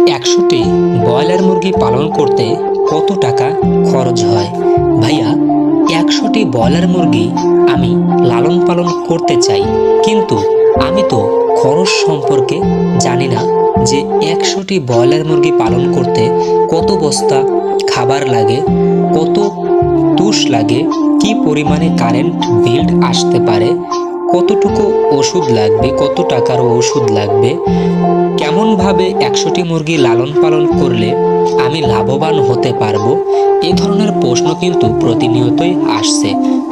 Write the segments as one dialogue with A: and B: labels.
A: 100টি broiler মুরগি পালন করতে কত টাকা খরচ হয়? ভাইয়া, 100টি ব্রয়লার মুরগি আমি লালন পালন করতে চাই, কিন্তু আমি তো খরচ সম্পর্কে জানি না যে 100টি ব্রয়লার মুরগি পালন করতে কত বস্তা খাবার লাগে, কত তুষ লাগে, কি পরিমাণে কারেন্ট বিল আসতে পারে, কতটুকু ওষুধ লাগবে, কত টাকার ওষুধ লাগবে, কেমনভাবে 100টি মুরগি লালন পালন করলে আমি লাভবান হতে পারবো, এই ধরনের প্রশ্ন কিন্তু প্রতিনিয়তই আসছে।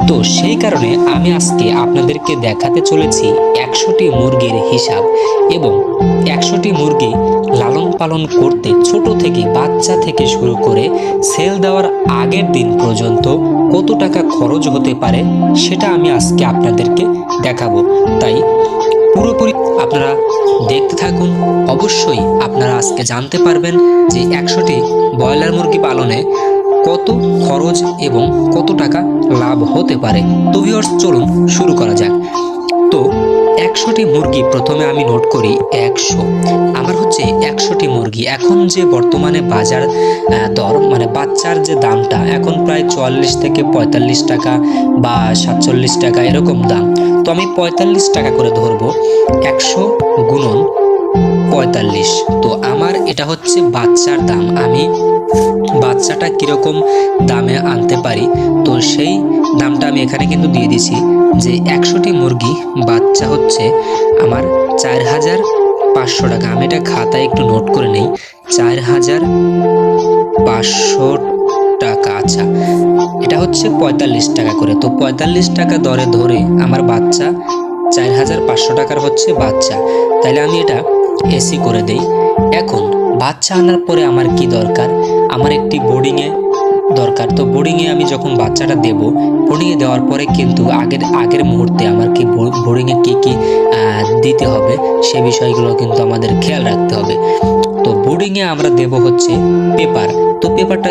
A: তো সেই কারণে আমি আজকে আপনাদেরকে দেখাতে চলেছি 100টি মুরগির হিসাব এবং 100টি মুরগি লালন পালন করতে ছোট থেকে বাচ্চা থেকে শুরু করে সেল দেওয়ার আগের দিন পর্যন্ত কত টাকা খরচ হতে পারে সেটা আমি আজকে আপনাদেরকে দেখাবো। তাই পুরোপুরি আপনারা দেখতে থাকুন। অবশ্যই আপনারা আজকে জানতে পারবেন যে 100টি ব্রয়লার মুরগি পালনে কত খরচ এবং কত টাকা লাভ হতে পারে। তো ভিউয়ার্স, চলুন শুরু করা যাক। তো 100টি মুরগি প্রথমে আমি নোট করি 100। আমার হচ্ছে 100টি মুরগি, এখন যে বর্তমানে বাজার দর মানে বাচ্চার যে দামটা এখন প্রায় 44 থেকে 45 টাকা বা 47 টাকা এরকম দাম। তো আমি 45 টাকা করে ধরবো, 100 গুণন 45। তো আমার এটা হচ্ছে বাচ্চার দাম, আমি বাচ্চাটা কিরকম দামে আনতে পারি তো সেই দামটা আমি এখানে কিন্তু দিয়ে দিছি যে 100টি মুরগি বাচ্চা হচ্ছে আমার 4500 টাকা। আমি এটা খাতায় একটু নোট করে নেই, 4500 টাকা। আচ্ছা, এটা হচ্ছে 45 টাকা করে। তো 45 টাকা দরে ধরে আমার বাচ্চা 4500 টাকার হচ্ছে বাচ্চা, তাইলে আমি এটা এসি করে দেই। এখন বাচ্চা আনার পরে আমার কি দরকার, আমার একটি বোর্ডিংয়ে দরকার। তো বোর্ডিংয়ে আমি যখন বাচ্চাটা দেব, বোর্ডিংয়ে দেওয়ার পরে কিন্তু আগের মুহূর্তে আমার কি বোর্ডিংয়ে কী কী দিতে হবে সে বিষয়গুলো কিন্তু আমাদের খেয়াল রাখতে হবে। তো বোর্ডিংয়ে আমরা দেব হচ্ছে পেপার। তো পেপারটা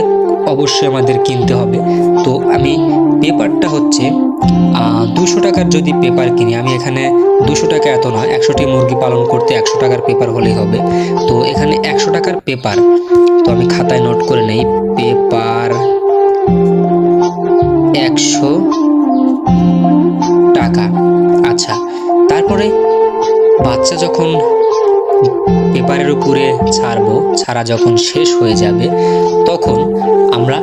A: অবশ্যই আমাদের কিনতে হবে। তো আমি পেপারটা হচ্ছে 200 টাকার যদি পেপার কিনি, আমি এখানে 200 টাকা এত না, 100টি মুরগি পালন করতে 100 টাকার পেপার হলেই হবে। তো এখানে 100 টাকার পেপার, তো আমি খাতায় নোট করে নেই, পেপার 100 টাকা। আচ্ছা, তারপরে বাচ্চা যখন পেপারের উপরে ছাড়া যখন শেষ হয়ে যাবে তখন আমরা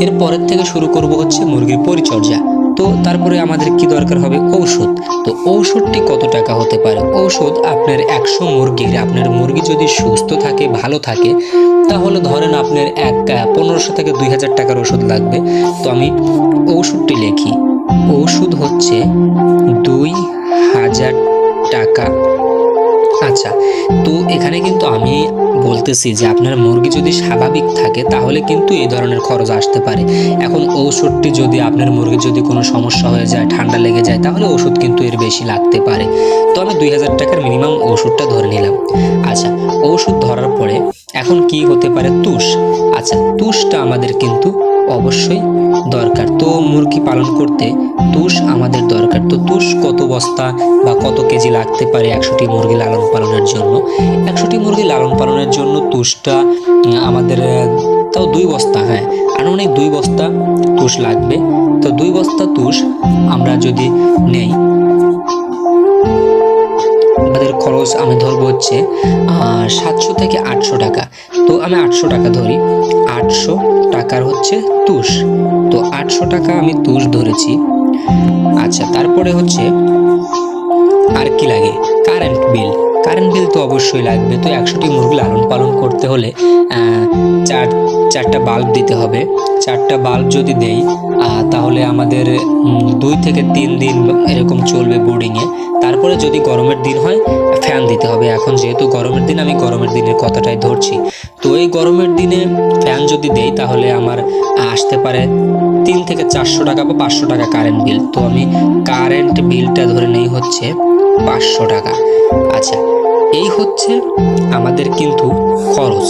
A: এর পরের থেকে শুরু করব হচ্ছে মুরগির পরিচর্যা। তো তারপরে আমাদের কি দরকার হবে, ঔষধ। তো ঔষধটি কত টাকা হতে পারে? ঔষধ আপনার 100 মুরগির, আপনার মুরগি যদি সুস্থ থাকে, ভালো থাকে, তাহলে ধরেন আপনার 1500 থেকে 2000 টাকার ওষুধ লাগবে। তো আমি ঔষধটি লিখি, ওষুধ হচ্ছে 2000 টাকা। আচ্ছা, তো এখানে কিন্তু আমি বলতেছি যে আপনার মুরগি যদি স্বাভাবিক থাকে তাহলে কিন্তু এই ধরনের খরচ আসতে পারে। এখন ঔষধটি যদি আপনার মুরগির যদি কোনো সমস্যা হয়ে যায়, ঠান্ডা লেগে যায়, তাহলে ওষুধ কিন্তু এর বেশি লাগতে পারে। তো আমি 2000 টাকার মিনিমাম ওষুধটা ধরে নিলাম। আচ্ছা, ওষুধ ধরার পরে এখন কি হতে পারে, তুষ। আচ্ছা, তুষটা আমাদের কিন্তু অবশ্যই দরকার। তো মুরগি পালন করতে তুষ আমাদের দরকার। তো তুষ কত বস্তা বা কত কেজি লাগতে পারে 100টি মুরগি লালন পালনের জন্য? 100টি মুরগি লালন পালনের জন্য তুষটা আমাদের তাও 2 বস্তা, হ্যাঁ আনুমানিক 2 বস্তা তুষ লাগবে। তো 2 বস্তা তুষ আমরা যদি নেই, আমাদের খরচ আমি ধরবো হচ্ছে 700 থেকে 800 টাকা। তো আমি 800 টাকা ধরি, 800 টাকার হচ্ছে তুষ। তো 800 টাকা আমি তুষ ধরেছি। আচ্ছা, তারপরে হচ্ছে আর কি লাগে, কারেন্ট বিল। কারেন্ট বিল তো অবশ্যই লাগবে। তো 100টি মুরগি লালন পালন করতে হলে চারটা বাল্ব দিতে হবে। 4টা বাল্ব যদি দেই তাহলে আমাদের 2 থেকে 3 দিন এরকম চলবে বোর্ডিংয়ে। তারপরে যদি গরমের দিন হয় ফ্যান দিতে হবে। এখন যেহেতু গরমের দিন, আমি গরমের দিনের কথাটাই ধরছি। তো এই গরমের দিনে ফ্যান যদি দেই তাহলে আমার আসতে পারে 3 থেকে 400 টাকা বা 500 টাকা কারেন্ট বিল। তো আমি কারেন্ট বিলটা ধরে নেই হচ্ছে 500 টাকা। আচ্ছা, এই হচ্ছে আমাদের কিন্তু খরচ।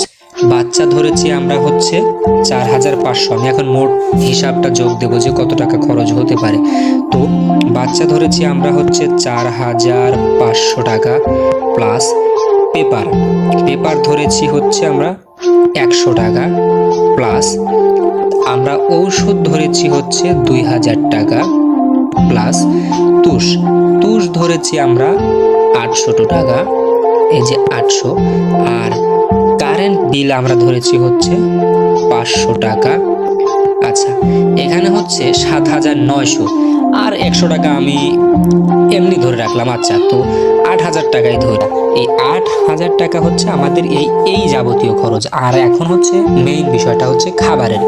A: বাচ্চা ধরেছি আমরা হচ্ছে 4500। আমি এখন মোট হিসাবটা যোগ দেবো যে কত টাকা খরচ হতে পারে। তো বাচ্চা ধরেছি আমরা হচ্ছে 4500 টাকা প্লাস পেপার পেপার ধরেছি হচ্ছে আমরা 100 টাকা, প্লাস আমরা ঔষধ ধরেছি হচ্ছে 2000 টাকা, প্লাস তুষ তুষ ধরেছি আমরা 800 টাকা, এই যে 800। আর কারেন্ট বিল আমরা ধরেছি হচ্ছে 500 টাকা। আচ্ছা, এখানে হচ্ছে 7900, আর 100 টাকা আমি এমনি ধরে রাখলাম। আচ্ছা, তো 8000 টাকায় ধরে, এই 8000 টাকা হচ্ছে আমাদের এই যাবতীয় খরচ। আর এখন হচ্ছে মেইন বিষয়টা হচ্ছে খাবারের।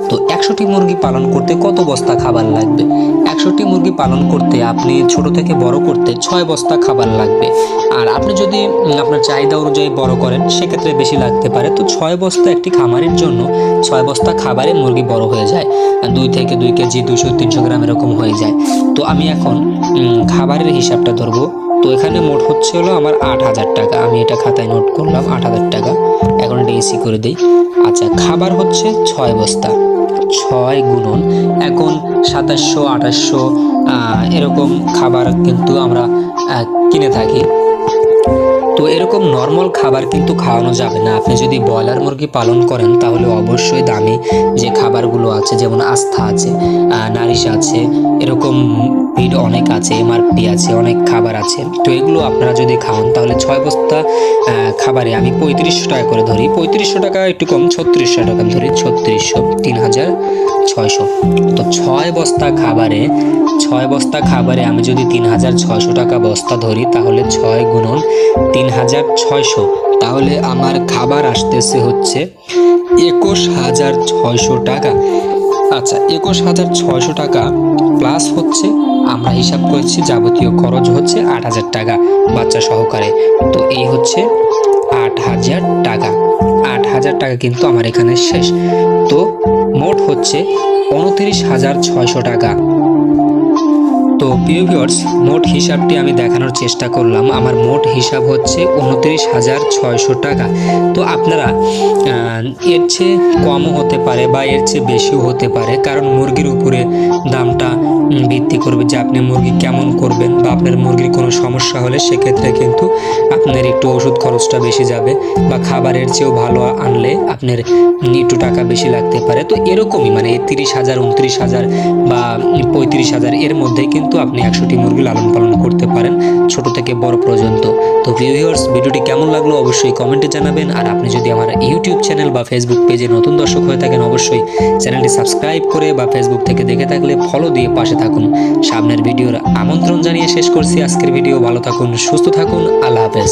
A: তো 100টি মুরগি পালন করতে কত বস্তা খাবার লাগবে? 100টি মুরগি পালন করতে আপনি ছোট থেকে বড় করতে 6 বস্তা খাবার লাগবে। আর আপনি যদি আপনার চাহিদা অনুযায়ী বড় করেন সেক্ষেত্রে বেশি লাগতে পারে। তো 6 বস্তা একটি খামারের জন্য 6 বস্তা খাবারে মুরগি বড় হয়ে যায়, 2 থেকে 2 কেজি 200-300 গ্রাম এরকম হয়ে যায়। তো আমি এখন খাবারের হিসাবটা ধরবো। তো এখানে মোট হচ্ছে হলো আমার 8000 টাকা, আমি এটা খাতায় নোট করলাম 8000 টাকা। এখন এটা এসি করে দিই। আচ্ছা, খাবার হচ্ছে 6 বস্তা, 6 গুণন এখন 2700-2800 এরকম খাবার কিন্তু আমরা কিনে থাকি। তো এরকম নর্মাল খাবার কিন্তু খাওয়ানো যাবে না। আপনি যদি ব্রয়লার মুরগি পালন করেন তাহলে অবশ্যই দামি যে খাবারগুলো আছে, যেমন আস্থা আছে, নারিশ আছে, এরকম ফিড অনেক আছে, এমআরপি আছে, অনেক খাবার আছে। তো এগুলো আপনারা যদি খাওয়ান তাহলে 6 বস্তা খাবারে আমি 3500 টাকা করে ধরি, 3500 টাকা একটু কম, 3600 টাকা ধরি, 3600, 3600। তো 6 বস্তা খাবারে আমি যদি 3600 টাকা বস্তা ধরি তাহলে 6 গুণন 3600, তাহলে আমার খাবার আসতেছে হচ্ছে 21600 টাকা। আচ্ছা, 21600 টাকা প্লাস হচ্ছে আমরা হিসাব করেছি যাবতীয় খরচ হচ্ছে 8000 টাকা বাচ্চা সহকারে। তো এই হচ্ছে 8000 টাকা। 8000 টাকা কিন্তু আমার এখানে শেষ। তো মোট হচ্ছে 29600 টাকা। তো প্রিয় ভিউয়ার্স, মোট হিসাবটি আমি দেখানোর চেষ্টা করলাম। আমার মোট হিসাব হচ্ছে 29600 টাকা। তো আপনারা এর চেয়ে কমও হতে পারে বা এর চেয়ে বেশিও হতে পারে, কারণ মুরগির উপরে দামটা ভিত্তি করবে যে আপনি মুরগি কেমন করবেন, বা আপনার মুরগির কোনো সমস্যা হলে সেক্ষেত্রে কিন্তু আপনার একটু ওষুধ খরচটা বেশি যাবে, বা খাবারের চেয়েও ভালো আনলে আপনার একটু টাকা বেশি লাগতে পারে। তো এরকমই মানে 30,000, 29,000 বা 35,000 এর মধ্যে কিন্তু আপনি 100টি মুরগি লালন পালন করতে পারেন, ছোট থেকে বড় পর্যন্ত। তো ভিউয়ার্স, ভিডিওটি কেমন লাগলো অবশ্যই কমেন্টে জানাবেন। আর আপনি যদি আমার ইউটিউব চ্যানেল বা ফেসবুক পেজে নতুন দর্শক হয়ে থাকেন অবশ্যই চ্যানেলটি সাবস্ক্রাইব করে বা ফেসবুক থেকে দেখে থাকলে ফলো দিয়ে পাশে থাকুন। সামনের ভিডিওর আমন্ত্রণ জানিয়ে শেষ করছি আজকের ভিডিও। ভালো থাকুন, সুস্থ থাকুন, আল্লাহ হাফেজ।